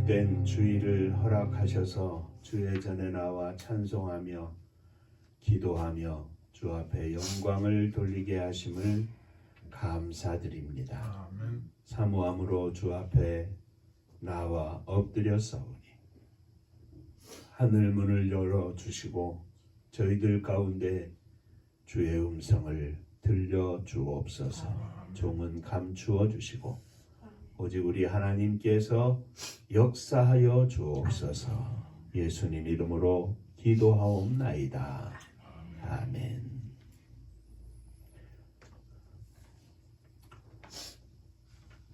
복된 주일을 허락하셔서 주의 전에 나와 찬송하며 기도하며 주 앞에 영광을 돌리게 하심을 감사드립니다. 아멘. 사모함으로 주 앞에 나와 엎드려 싸우니 하늘 문을 열어 주시고 저희들 가운데 주의 음성을 들려 주옵소서. 종은 감추어 주시고 오직 우리 하나님께서 역사하여 주옵소서. 예수님 이름으로 기도하옵나이다. 아멘.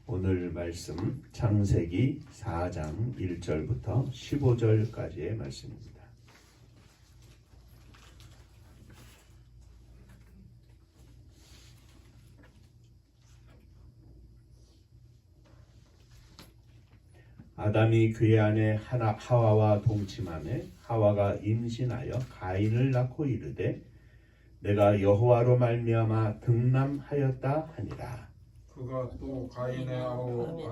오늘 말씀 창세기 4장 1절부터 15절까지의 말씀입니다. 아담이 그의 아내 하와와 동침하매 하와가 임신하여 가인을 낳고 이르되 내가 여호와로 말미암아 등남하였다 하니라. 그가 또 가인의 아우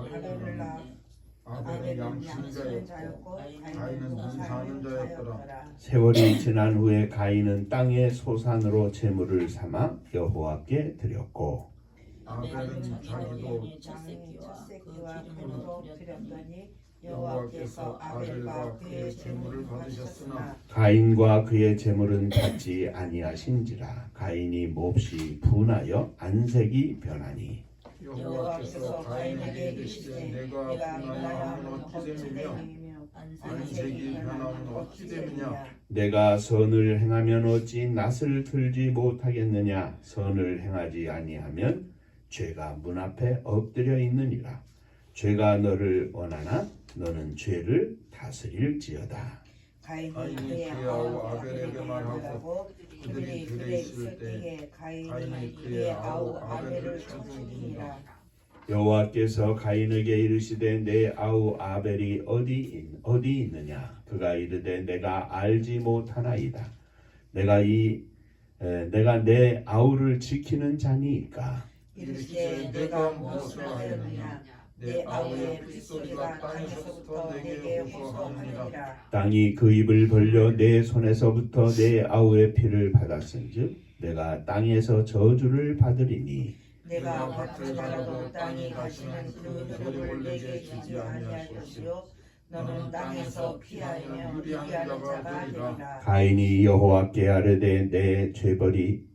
아벨의 양친자였고 가인은 농사하는 자였더라. 세월이 지난 후에 가인은 땅의 소산으로 제물을 삼아 여호와께 드렸고 아벨은 자기도 첫새끼와 금으로 드렸더니 여호와께서 아벨과 그의 제물을 받으셨으나 가인과 그의 제물은 받지 아니하신지라. 가인이 몹시 분하여 안색이 변하니 여호와께서 가인에게 이르시되 내가 분하여하면 어찌 됨이며 안색이 변하면 어찌 됨이냐. 내가 선을 행하면 어찌 낯을 들지 못하겠느냐. 선을 행하지 아니하면 죄가 문 앞에 엎드려 있느니라. 죄가 너를 원하나 너는 죄를 다스릴지어다. 가인이 그의 아우 아벨에게 말하고 그들이 들에 있을 때에 가인이 그의 아우 아벨을 쳐 죽이니라. 여호와께서 가인에게 이르시되 내 아우 아벨이 어디 있느냐. 그가 이르되 내가 알지 못하나이다. 내가 내 아우를 지키는 자니이까. 이르시되 내가 무엇을 하였느냐. 내 아우의 빗소리가 땅에서부터 내게 호소하느니라. 땅이 그 입을 벌려 내 손에서부터 내 아우의 피를 받았은즉 내가 땅에서 저주를 받으리니 내가 밭을 갈아도 땅이 가시는 그 소리를 내게 주지 아니할 것이요 너는 땅에서 피하며 유리한 자가 되리라. 가인이 여호와께 아뢰되 내 죄벌이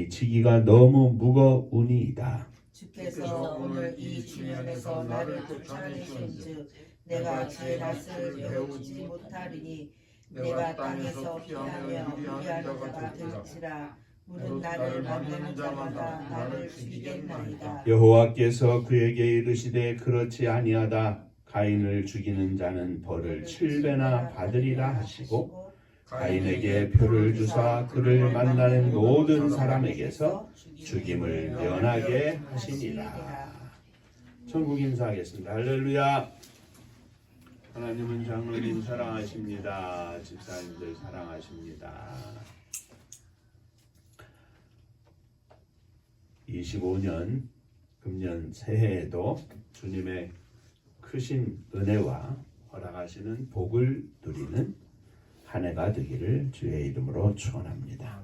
지기가 너무 무거우니이다. 주께서 오늘 이 지면에서 나를 쫓아내신즉 내가 제 낯을 배우지 못하리니 내가 땅에서 피하며 유리한 자가 될지라. 물은 나를 만나는 자마다 나를 죽이겠나이다. 여호와께서 그에게 이르시되 그렇지 아니하다. 가인을 죽이는 자는 벌을 7배나 받으리라 하시고 가인에게 표를 주사 그를 만나는 모든 사람에게서 죽임을 면하게 하시니라. 천국 인사하겠습니다. 할렐루야. 하나님은 장로님 사랑하십니다. 집사님들 사랑하십니다. 25년 금년 새해에도 주님의 크신 은혜와 허락하시는 복을 누리는 한 해가 되기를 주의 이름으로 축원합니다.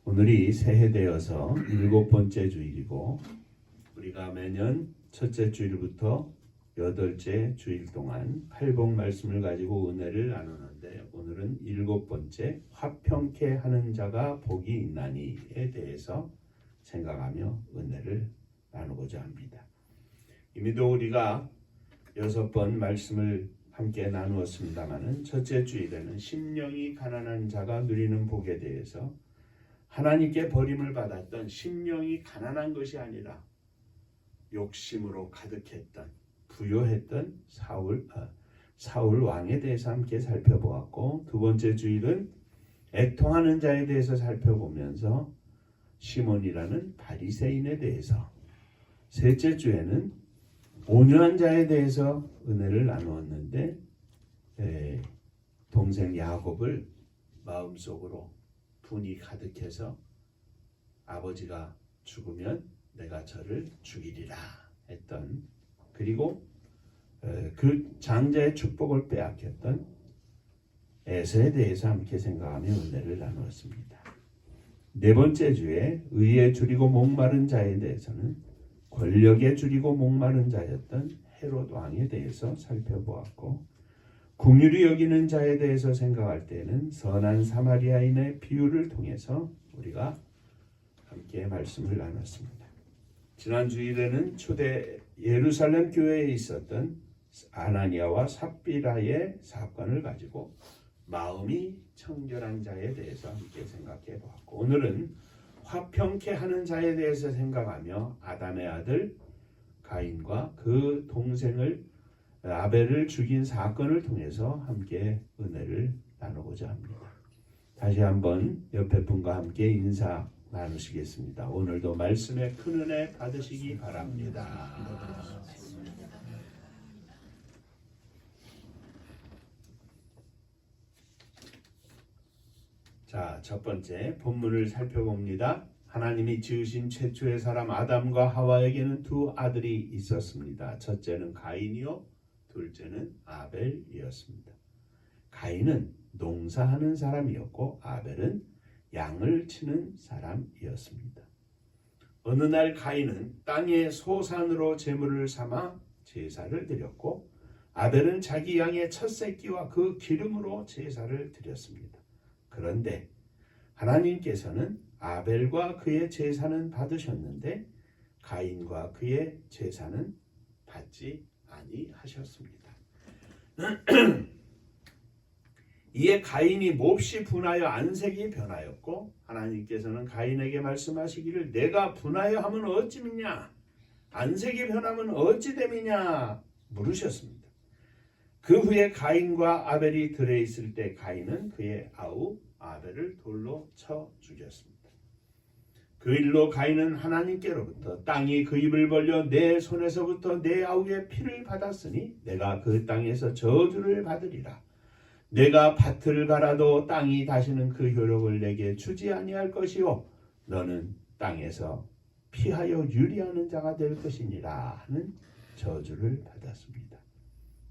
오늘이 새해 되어서 7번째 주일이고 우리가 매년 첫째 주일부터 8째 주일 동안 팔복 말씀을 가지고 은혜를 나누는데 오늘은 7번째 화평케 하는 자가 복이 있나니에 대해서 생각하며 은혜를 나누고자 합니다. 이미도 우리가 6번 말씀을 함께 나누었습니다마는 첫째 주일에는 심령이 가난한 자가 누리는 복에 대해서 하나님께 버림을 받았던 심령이 가난한 것이 아니라 욕심으로 가득했던 부요했던 사울 왕에 대해서 함께 살펴보았고 두 번째 주일은 애통하는 자에 대해서 살펴보면서 시몬이라는 바리새인에 대해서 셋째 주에는 온유한 자에 대해서 은혜를 나누었는데 동생 야곱을 마음속으로 분이 가득해서 아버지가 죽으면 내가 저를 죽이리라 했던 그리고 그 장자의 축복을 빼앗겼던 에서에 대해서 함께 생각하며 은혜를 나누었습니다. 네 번째 주에 의에 줄이고 목마른 자에 대해서는 권력에 줄이고 목마른 자였던 헤롯 왕에 대해서 살펴보았고, 긍휼히 여기는 자에 대해서 생각할 때는 선한 사마리아인의 비유를 통해서 우리가 함께 말씀을 나눴습니다. 지난 주일에는 초대 예루살렘 교회에 있었던 아나니아와 삽비라의 사건을 가지고 마음이 청결한 자에 대해서 함께 생각해 보았고, 오늘은 화평케 하는 자에 대해서 생각하며 아담의 아들 가인과 그 동생을 아벨을 죽인 사건을 통해서 함께 은혜를 나누고자 합니다. 다시 한번 옆에 분과 함께 인사 나누시겠습니다. 오늘도 말씀에 큰 은혜 받으시기 바랍니다. 자, 첫 번째 본문을 살펴봅니다. 하나님이 지으신 최초의 사람 아담과 하와에게는 두 아들이 있었습니다. 첫째는 가인이요, 둘째는 아벨이었습니다. 가인은 농사하는 사람이었고 아벨은 양을 치는 사람이었습니다. 어느 날 가인은 땅의 소산으로 제물을 삼아 제사를 드렸고, 아벨은 자기 양의 첫 새끼와 그 기름으로 제사를 드렸습니다. 그런데 하나님께서는 아벨과 그의 제사는 받으셨는데 가인과 그의 제사는 받지 아니하셨습니다. 이에 가인이 몹시 분하여 안색이 변하였고, 하나님께서는 가인에게 말씀하시기를 내가 분하여 하면 어찌 믿냐, 안색이 변하면 어찌 됨이냐 물으셨습니다. 그 후에 가인과 아벨이 들에 있을 때 가인은 그의 아우 아벨을 돌로 쳐 죽였습니다. 그 일로 가인은 하나님께로부터 땅이 그 입을 벌려 내 손에서부터 내 아우의 피를 받았으니 내가 그 땅에서 저주를 받으리라. 내가 밭을 갈아도 땅이 다시는 그 효력을 내게 주지 아니할 것이요 너는 땅에서 피하여 유리하는 자가 될 것이니라 하는 저주를 받았습니다.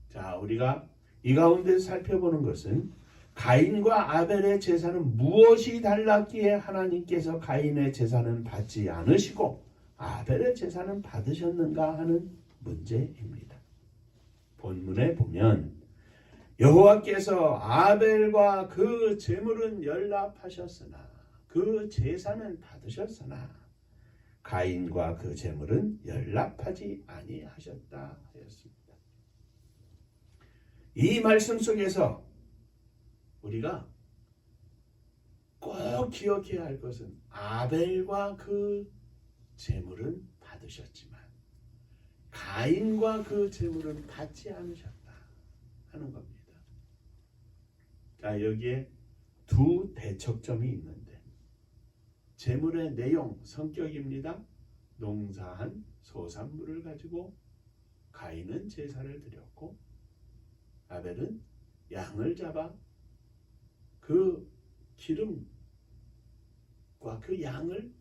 자, 우리가 이 가운데 살펴보는 것은 가인과 아벨의 제사는 무엇이 달랐기에 하나님께서 가인의 제사는 받지 않으시고 아벨의 제사는 받으셨는가 하는 문제입니다. 본문에 보면 여호와께서 아벨과 그 제물은 연락하셨으나 그 제사는 받으셨으나 가인과 그 제물은 연락하지 아니하셨다 하였습니다. 이 말씀 속에서 우리가 꼭 기억해야 할 것은 아벨과 그 제물은 받으셨지만 가인과 그 제물은 받지 않으셨다 하는 겁니다. 자, 여기에 두 대척점이 있는데 제물의 내용, 성격입니다. 농사한 소산물을 가지고 가인은 제사를 드렸고 아벨은 양을 잡아 그 기름과 그 양을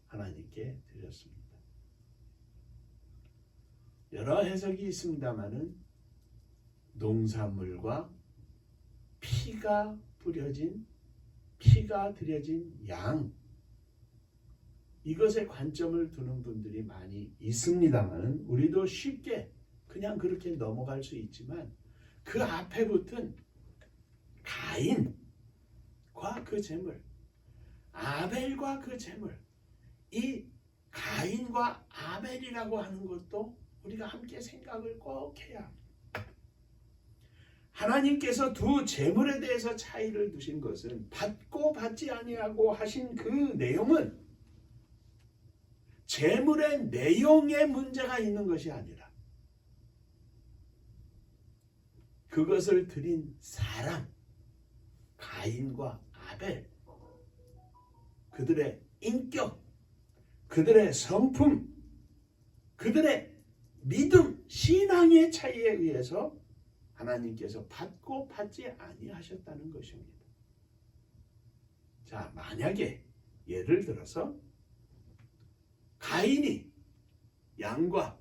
하나님께 드렸습니다. 여러 해석이 있습니다마는 농산물과 피가 드려진 양, 이것에 관점을 두는 분들이 많이 있습니다만 우리도 쉽게 그냥 그렇게 넘어갈 수 있지만 그 앞에 붙은 가인과 그 제물, 아벨과 그 제물, 이 가인과 아벨이라고 하는 것도 우리가 함께 생각을 꼭 해야 합니다. 하나님께서 두 제물에 대해서 차이를 두신 것은 받고 받지 아니하고 하신 그 내용은 제물의 내용에 문제가 있는 것이 아니라 그것을 드린 사람, 가인과 아벨, 그들의 인격, 그들의 성품, 그들의 믿음, 신앙의 차이에 의해서 하나님께서 받고 받지 아니하셨다는 것입니다. 자, 만약에 예를 들어서 가인이 양과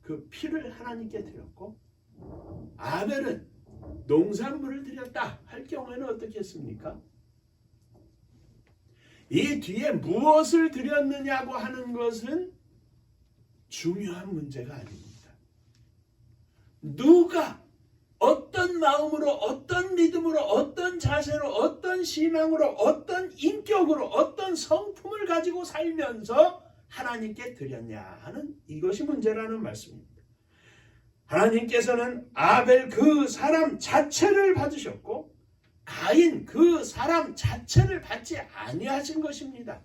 그 피를 하나님께 드렸고 아벨은 농산물을 드렸다 할 경우에는 어떻게 했습니까? 이 뒤에 무엇을 드렸느냐고 하는 것은 중요한 문제가 아닙니다. 누가 어떤 마음으로, 어떤 믿음으로, 어떤 자세로, 어떤 신앙으로, 어떤 인격으로, 어떤 성품을 가지고 살면서 하나님께 드렸냐 하는 이것이 문제라는 말씀입니다. 하나님께서는 아벨 그 사람 자체를 받으셨고 가인 그 사람 자체를 받지 아니하신 것입니다.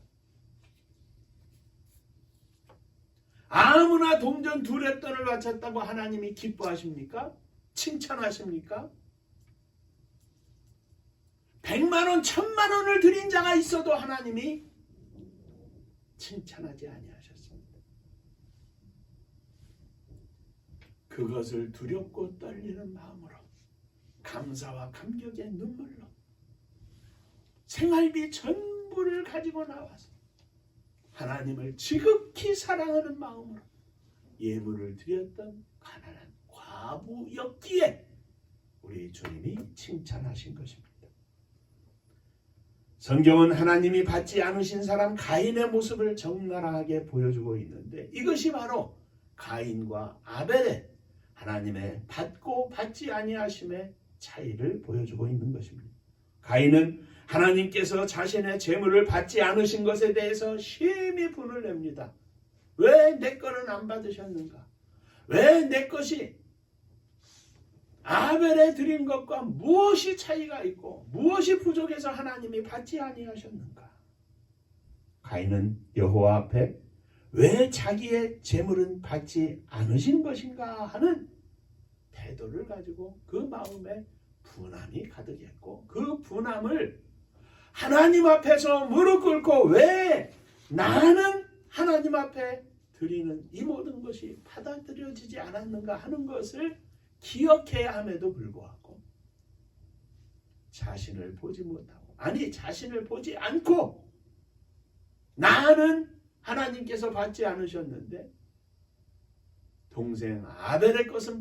아무나 동전 두레돈을 바쳤다고 하나님이 기뻐하십니까? 칭찬하십니까? 100만 원, 1000만 원을 드린 자가 있어도 하나님이 칭찬하지 아니하셨습니다. 그것을 두렵고 떨리는 마음으로 감사와 감격의 눈물로 생활비 전부를 가지고 나와서 하나님을 지극히 사랑하는 마음으로 예물을 드렸던 가난한 과부였기에 우리 주님이 칭찬하신 것입니다. 성경은 하나님이 받지 않으신 사람 가인의 모습을 적나라하게 보여주고 있는데 이것이 바로 가인과 아벨의 하나님의 받고 받지 아니하심의 차이를 보여주고 있는 것입니다. 가인은 하나님께서 자신의 재물을 받지 않으신 것에 대해서 심히 분을 냅니다. 왜 내 거는 안 받으셨는가? 왜 내 것이 아벨에 드린 것과 무엇이 차이가 있고 무엇이 부족해서 하나님이 받지 아니하셨는가? 가인은 여호와 앞에 왜 자기의 재물은 받지 않으신 것인가 하는 태도를 가지고 그 마음에 분함이 가득했고 그 분함을 하나님 앞에서 무릎 꿇고 왜 나는 하나님 앞에 드리는 이 모든 것이 받아들여지지 않았는가 하는 것을 기억해야 함에도 불구하고 자신을 보지 못하고 자신을 보지 않고 나는 하나님께서 받지 않으셨는데 동생 아벨의 것은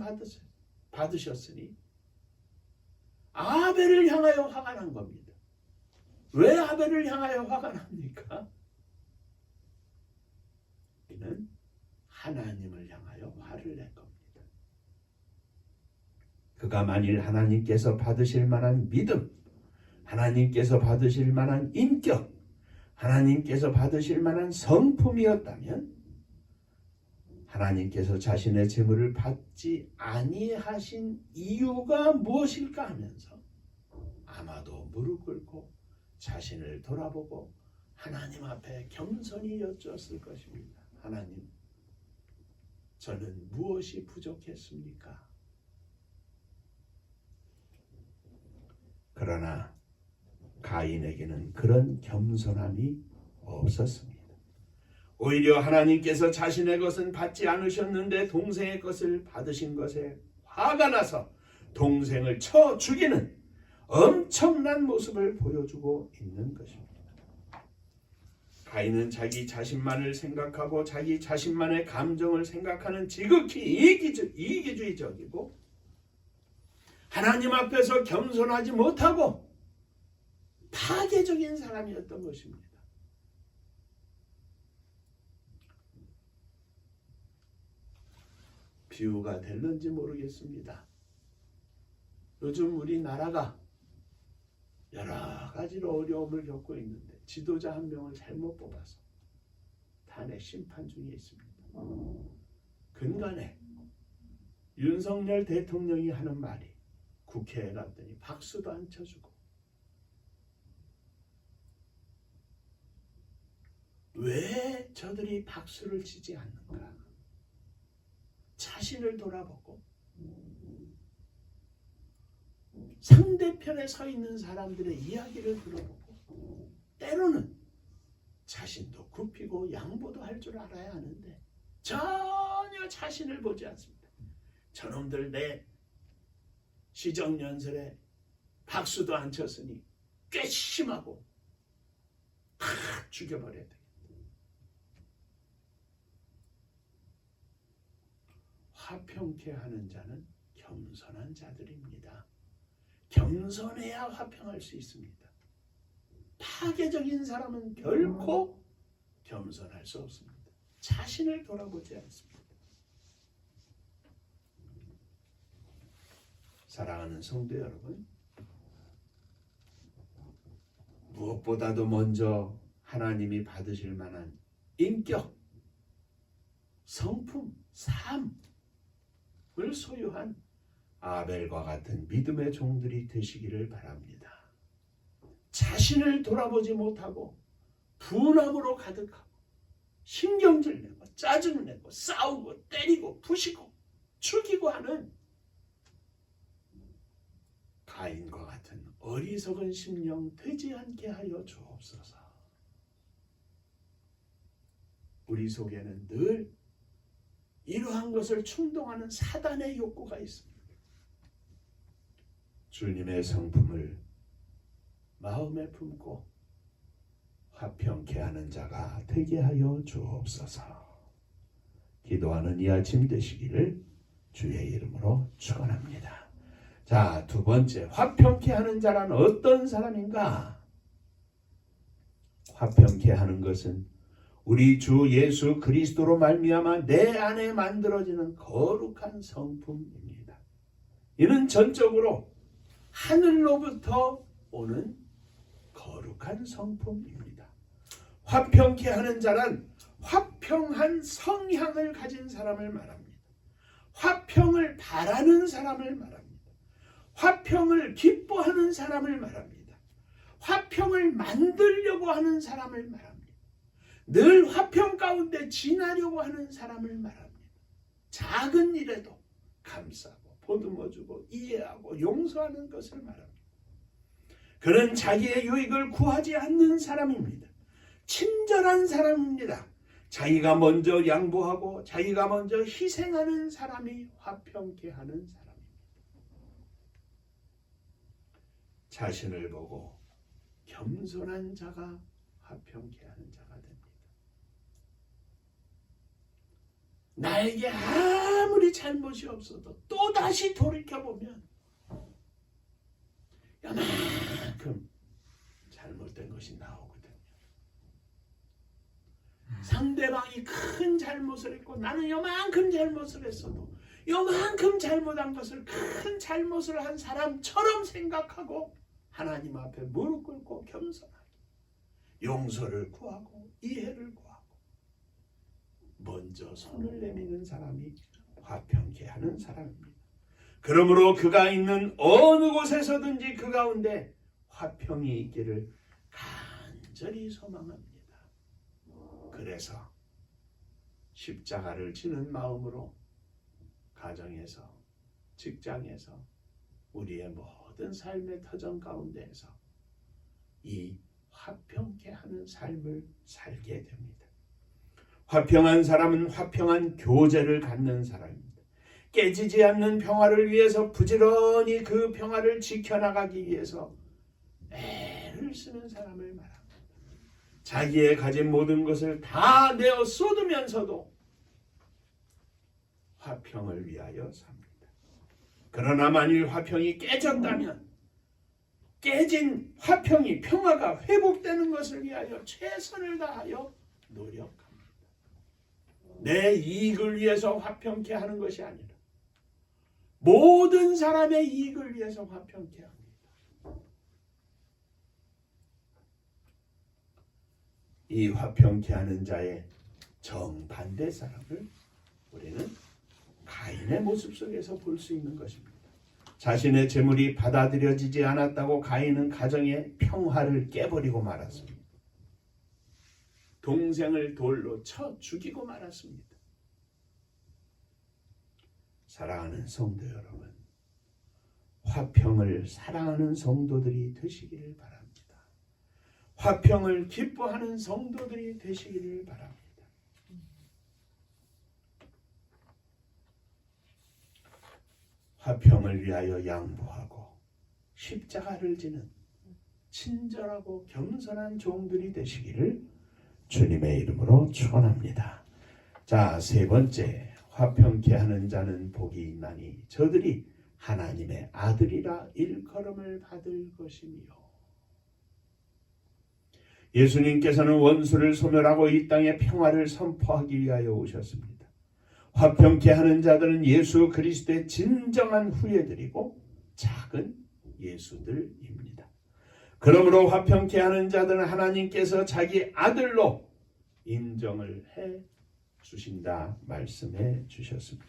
받으셨으니 아벨을 향하여 화가 난 겁니다. 왜 아벨을 향하여 화가 납니까? 이는 하나님을 향하여 화를 낸 겁니다. 그가 만일 하나님께서 받으실 만한 믿음, 하나님께서 받으실 만한 인격, 하나님께서 받으실 만한 성품이었다면 하나님께서 자신의 재물을 받지 아니하신 이유가 무엇일까 하면서 아마도 무릎 꿇고 자신을 돌아보고 하나님 앞에 겸손히 여쭈었을 것입니다. 하나님, 저는 무엇이 부족했습니까? 그러나 가인에게는 그런 겸손함이 없었습니다. 오히려 하나님께서 자신의 것은 받지 않으셨는데 동생의 것을 받으신 것에 화가 나서 동생을 쳐 죽이는 엄청난 모습을 보여주고 있는 것입니다. 가인은 자기 자신만을 생각하고 자기 자신만의 감정을 생각하는 지극히 이기주의적이고 하나님 앞에서 겸손하지 못하고 파괴적인 사람이었던 것입니다. 비유가 될는지 모르겠습니다. 요즘 우리나라가 여러 가지로 어려움을 겪고 있는데 지도자 한 명을 잘못 뽑아서 탄핵 심판 중에 있습니다. 근간에 윤석열 대통령이 하는 말이 국회에 갔더니 박수도 안 쳐주고 왜 저들이 박수를 치지 않는가? 자신을 돌아보고 상대편에 서 있는 사람들의 이야기를 들어보고 때로는 자신도 굽히고 양보도 할 줄 알아야 하는데 전혀 자신을 보지 않습니다. 저놈들 내 시정연설에 박수도 안 쳤으니 괘씸하고 다 죽여버려야 돼. 화평케 하는 자는 겸손한 자들입니다. 겸손해야 화평할 수 있습니다. 파괴적인 사람은 결코 겸손할 수 없습니다. 자신을 돌아보지 않습니다. 사랑하는 성도 여러분, 무엇보다도 먼저 하나님이 받으실 만한 인격, 성품, 삶을 소유한 아벨과 같은 믿음의 종들이 되시기를 바랍니다. 자신을 돌아보지 못하고 분함으로 가득하고 신경질 내고 짜증내고 싸우고 때리고 부시고 죽이고 하는 가인과 같은 어리석은 심령 되지 않게 하여 주옵소서. 우리 속에는 늘 이러한 것을 충동하는 사단의 욕구가 있습니다. 주님의 성품을 마음에 품고 화평케 하는 자가 되게 하여 주옵소서. 기도하는 이 아침 되시기를 주의 이름으로 축원합니다. 자, 두 번째, 화평케 하는 자란 어떤 사람인가? 화평케 하는 것은 우리 주 예수 그리스도로 말미암아 내 안에 만들어지는 거룩한 성품입니다. 이는 전적으로 하늘로부터 오는 거룩한 성품입니다. 화평케 하는 자란 화평한 성향을 가진 사람을 말합니다. 화평을 바라는 사람을 말합니다. 화평을 기뻐하는 사람을 말합니다. 화평을 만들려고 하는 사람을 말합니다. 늘 화평 가운데 지나려고 하는 사람을 말합니다. 작은 일에도 감싸고 보듬어주고 이해하고 용서하는 것을 말합니다. 그는 자기의 유익을 구하지 않는 사람입니다. 친절한 사람입니다. 자기가 먼저 양보하고 자기가 먼저 희생하는 사람이 화평케 하는 사람입니다. 자신을 보고 겸손한 자가 화평케 하는 자가 됩니다. 나에게 아무리 잘못이 없어도 또다시 돌이켜보면 요만큼 잘못된 것이 나오거든요. 상대방이 큰 잘못을 했고 나는 요만큼 잘못을 했어도 요만큼 잘못한 것을 큰 잘못을 한 사람처럼 생각하고 하나님 앞에 무릎 꿇고 겸손하게 용서를 구하고 이해를 구하고 먼저 손을 내미는 사람이 화평케 하는 사람입니다. 그러므로 그가 있는 어느 곳에서든지 그 가운데 화평이 있기를 간절히 소망합니다. 그래서 십자가를 지는 마음으로 가정에서, 직장에서, 우리의 모든 삶의 터전 가운데에서 이 화평케 하는 삶을 살게 됩니다. 화평한 사람은 화평한 교제를 갖는 사람입니다. 깨지지 않는 평화를 위해서 부지런히 그 평화를 지켜나가기 위해서 애를 쓰는 사람을 말합니다. 자기의 가진 모든 것을 다 내어 쏟으면서도 화평을 위하여 삽니다. 그러나 만일 화평이 깨졌다면 깨진 화평이 평화가 회복되는 것을 위하여 최선을 다하여 노력합니다. 내 이익을 위해서 화평케 하는 것이 아니라 모든 사람의 이익을 위해서 화평케 합니다. 이 화평케 하는 자의 정반대 사람을 우리는 가인의 모습 속에서 볼 수 있는 것입니다. 자신의 재물이 받아들여지지 않았다고 가인은 가정의 평화를 깨버리고 말았습니다. 동생을 돌로 쳐 죽이고 말았습니다. 사랑하는 성도 여러분, 화평을 사랑하는 성도들이 되시기를 바랍니다. 화평을 기뻐하는 성도들이 되시기를 바랍니다. 화평을 위하여 양보하고 십자가를 지는 친절하고 겸손한 종들이 되시기를 주님의 이름으로 축원합니다. 자, 세 번째, 화평케 하는 자는 복이 있나니 저들이 하나님의 아들이라 일컬음을 받을 것이며. 예수님께서는 원수를 소멸하고 이 땅에 평화를 선포하기 위하여 오셨습니다. 화평케 하는 자들은 예수 그리스도의 진정한 후예들이고 작은 예수들입니다. 그러므로 화평케 하는 자들은 하나님께서 자기 아들로 인정을 해 주신다 말씀해 주셨습니다.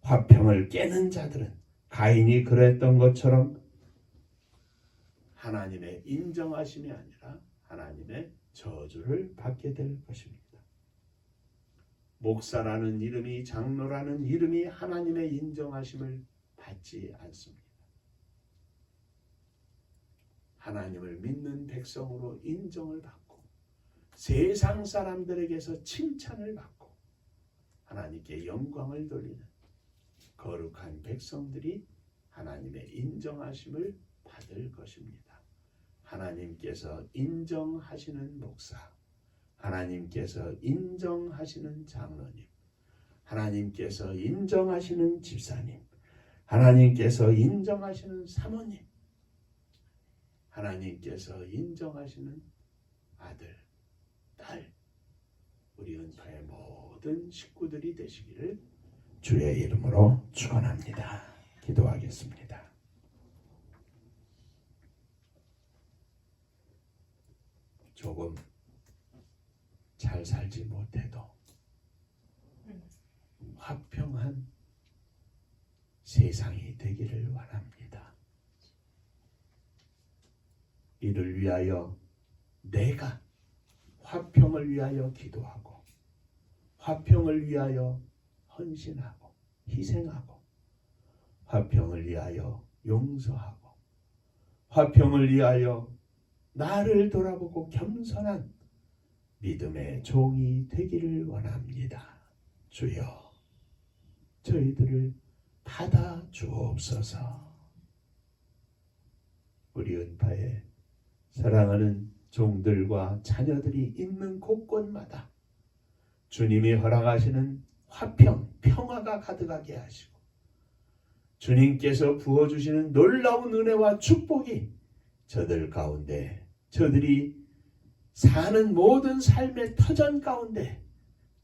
화평을 깨는 자들은 가인이 그랬던 것처럼 하나님의 인정하심이 아니라 하나님의 저주를 받게 될 것입니다. 목사라는 이름이, 장로라는 이름이 하나님의 인정하심을 받지 않습니다. 하나님을 믿는 백성으로 인정을 받고 세상 사람들에게서 칭찬을 받고 하나님께 영광을 돌리는 거룩한 백성들이 하나님의 인정하심을 받을 것입니다. 하나님께서 인정하시는 목사, 하나님께서 인정하시는 장로님, 하나님께서 인정하시는 집사님, 하나님께서 인정하시는 사모님, 하나님께서 인정하시는 아들, 딸, 우리 은파의 모든 식구들이 되시기를 주의 이름으로 축원합니다. 기도하겠습니다. 조금 잘 살지 못해도 화평한 세상이 되기를 원합니다. 이를 위하여 내가 화평을 위하여 기도하고 화평을 위하여 헌신하고 희생하고 화평을 위하여 용서하고 화평을 위하여 나를 돌아보고 겸손한 믿음의 종이 되기를 원합니다. 주여, 저희들을 받아 주옵소서. 우리 은파에 사랑하는 종들과 자녀들이 있는 곳곳마다 주님이 허락하시는 화평, 평화가 가득하게 하시고 주님께서 부어주시는 놀라운 은혜와 축복이 저들 가운데, 저들이 사는 모든 삶의 터전 가운데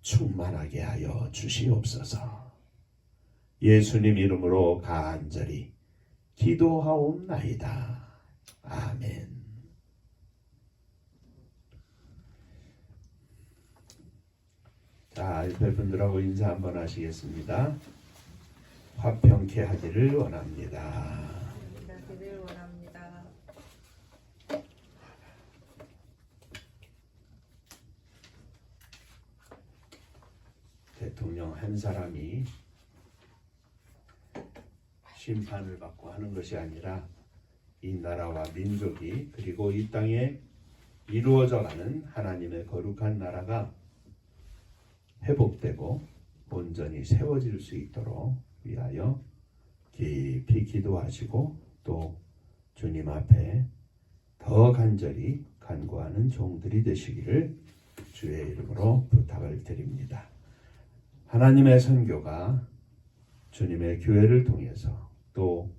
충만하게 하여 주시옵소서. 예수님 이름으로 간절히 기도하옵나이다. 아멘. 자, 옆에 분들하고 인사 한번 하시겠습니다. 화평케 하기를 원합니다. 하기를 원합니다. 대통령 한 사람이 심판을 받고 하는 것이 아니라 이 나라와 민족이 그리고 이 땅에 이루어져가는 하나님의 거룩한 나라가 회복되고 온전히 세워질 수 있도록 위하여 깊이 기도하시고 또 주님 앞에 더 간절히 간구하는 종들이 되시기를 주의 이름으로 부탁을 드립니다. 하나님의 선교가 주님의 교회를 통해서 또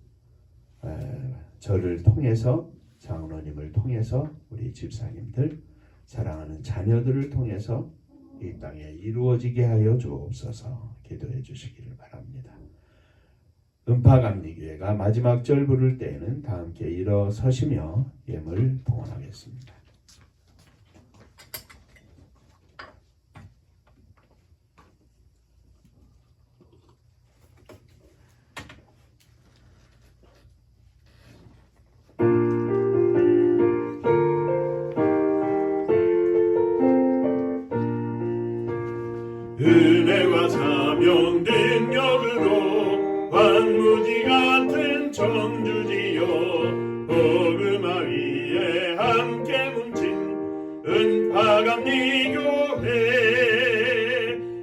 저를 통해서 장로님을 통해서 우리 집사님들 사랑하는 자녀들을 통해서 이 땅에 이루어지게 하여 주옵소서. 기도해 주시기를 바랍니다. 은파감리교회가 마지막 절 부를 때에는 다 함께 일어서시며 예물 봉헌하겠습니다. 은혜와 사명 능력으로万무지 같은 청주지여 복음화 위에 함께 뭉친 은파감리교회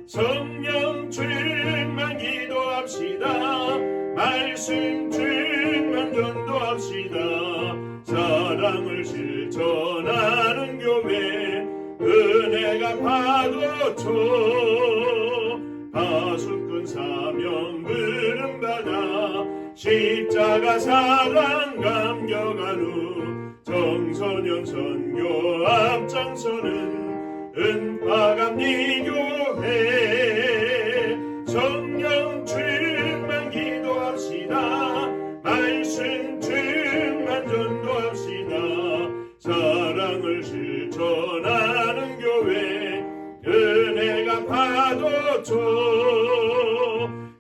성령 충만 기도합시다. 말씀 충만 전도합시다. 사랑을 실천하는 교회 은혜가 파도쳐 파수꾼 사명 부름받아 십자가 사랑 감격한 후 청소년 선교 앞장서는 은파감 네 교회 성령 충만 기도합시다 말씀 충만 전도합시다 사랑을 실천하는 교회 은혜가 파도쳐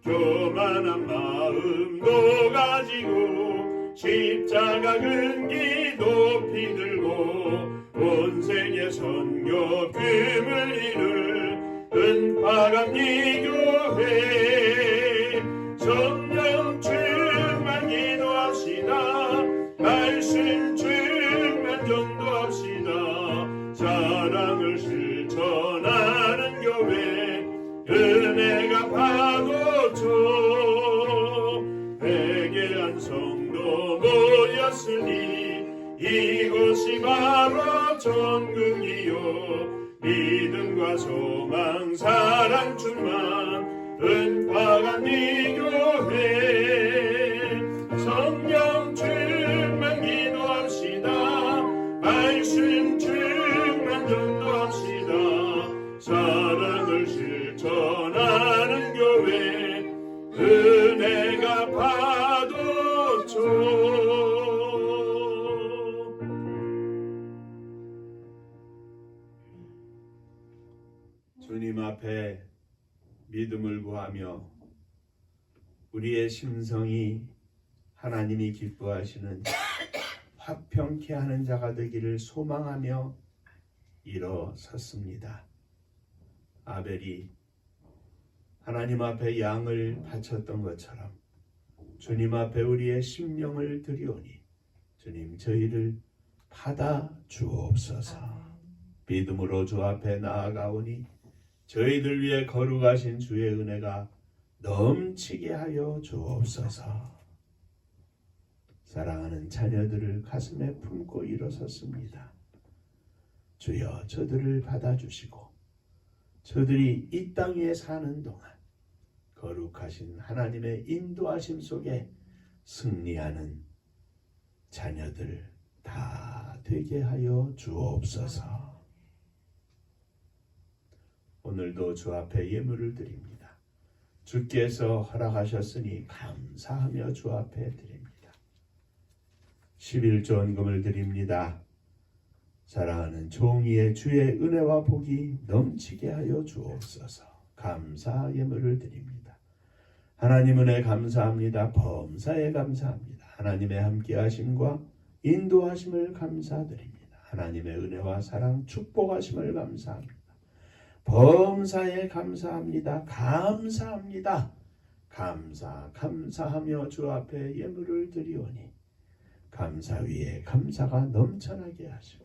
교만한 마음도 가지고 십자가 근기 높이 들고 본세계 선교 꿈을 이룰 은파감 네 교회 성령 충만 기도합시다 말씀 충만 전도합시다 사랑을 실천하는 교회 은혜가 파도쳐 회개한 성도 모였으니 이곳이 바로 천국이요 믿음과 소망 사랑 충만 은파감 네 교회 성령 충만 기도합시다 말씀 충만 전도합시다 사랑을 실천하는 교회 은혜가 파도쳐 주님 앞에 믿음을 구하며 우리의 심성이 하나님이 기뻐하시는 화평케 하는 자가 되기를 소망하며 일어섰습니다. 아벨이 하나님 앞에 양을 바쳤던 것처럼 주님 앞에 우리의 심령을 드리오니 주님 저희를 받아 주옵소서. 믿음으로 주 앞에 나아가오니 저희들 위해 거룩하신 주의 은혜가 넘치게 하여 주옵소서. 사랑하는 자녀들을 가슴에 품고 일어섰습니다. 주여 저들을 받아주시고 저들이 이 땅 위에 사는 동안 거룩하신 하나님의 인도하심 속에 승리하는 자녀들 다 되게 하여 주옵소서. 오늘도 주 앞에 예물을 드립니다. 주께서 허락하셨으니 감사하며 주 앞에 드립니다. 11조원금을 드립니다. 사랑하는 종이의 주의 은혜와 복이 넘치게 하여 주옵소서. 감사 예물을 드립니다. 하나님 은혜 감사합니다. 범사에 감사합니다. 하나님의 함께하심과 인도하심을 감사드립니다. 하나님의 은혜와 사랑 축복하심을 감사합니다. 범사에 감사합니다. 감사합니다. 감사하며 주 앞에 예물을 드리오니 감사 위에 감사가 넘쳐나게 하시고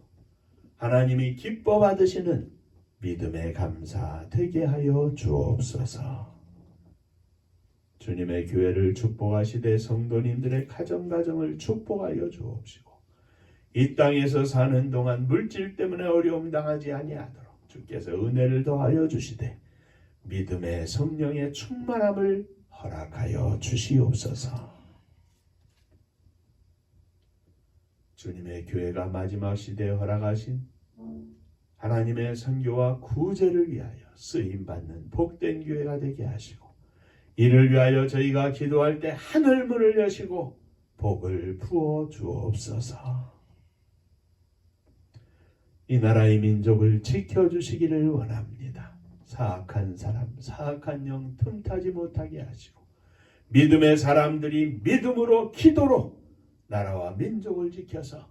하나님이 기뻐 받으시는 믿음의 감사 되게 하여 주옵소서. 주님의 교회를 축복하시되 성도님들의 가정을 축복하여 주옵시고 이 땅에서 사는 동안 물질 때문에 어려움 당하지 아니하도록 주께서 은혜를 더하여 주시되 믿음의 성령의 충만함을 허락하여 주시옵소서. 주님의 교회가 마지막 시대에 허락하신 하나님의 선교와 구제를 위하여 쓰임받는 복된 교회가 되게 하시고 이를 위하여 저희가 기도할 때 하늘문을 여시고 복을 부어 주옵소서. 이 나라의 민족을 지켜주시기를 원합니다. 사악한 사람, 사악한 영 틈타지 못하게 하시고 믿음의 사람들이 믿음으로 기도로 나라와 민족을 지켜서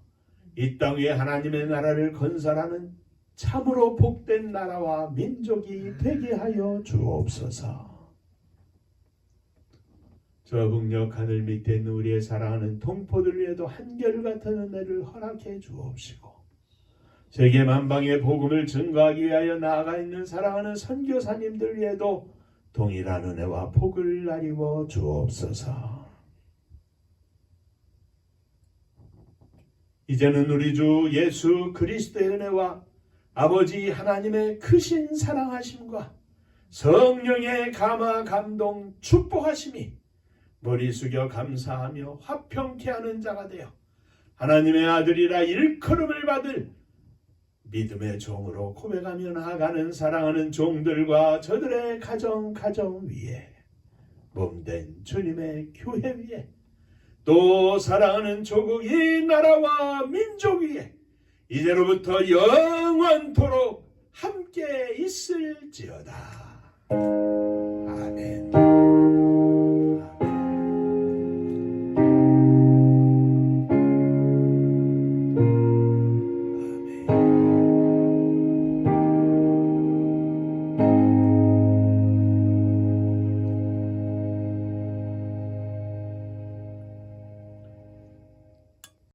이 땅 위에 하나님의 나라를 건설하는 참으로 복된 나라와 민족이 되게 하여 주옵소서. 저 북녘 하늘 밑에 있는 우리의 사랑하는 동포들 위에도 한결같은 은혜를 허락해 주옵시고 세계 만방의 복음을 증거하기 위하여 나아가 있는 사랑하는 선교사님들 위에도 동일한 은혜와 복을 나리워 주옵소서. 이제는 우리 주 예수 그리스도의 은혜와 아버지 하나님의 크신 사랑하심과 성령의 감화 감동 축복하심이 머리 숙여 감사하며 화평케 하는 자가 되어 하나님의 아들이라 일컬음을 받을 믿음의 종으로 고백하며 나아가는 사랑하는 종들과 저들의 가정 위에 몸된 주님의 교회 위에 또 사랑하는 조국 이 나라와 민족 위에 이제로부터 영원토록 함께 있을지어다. 아멘.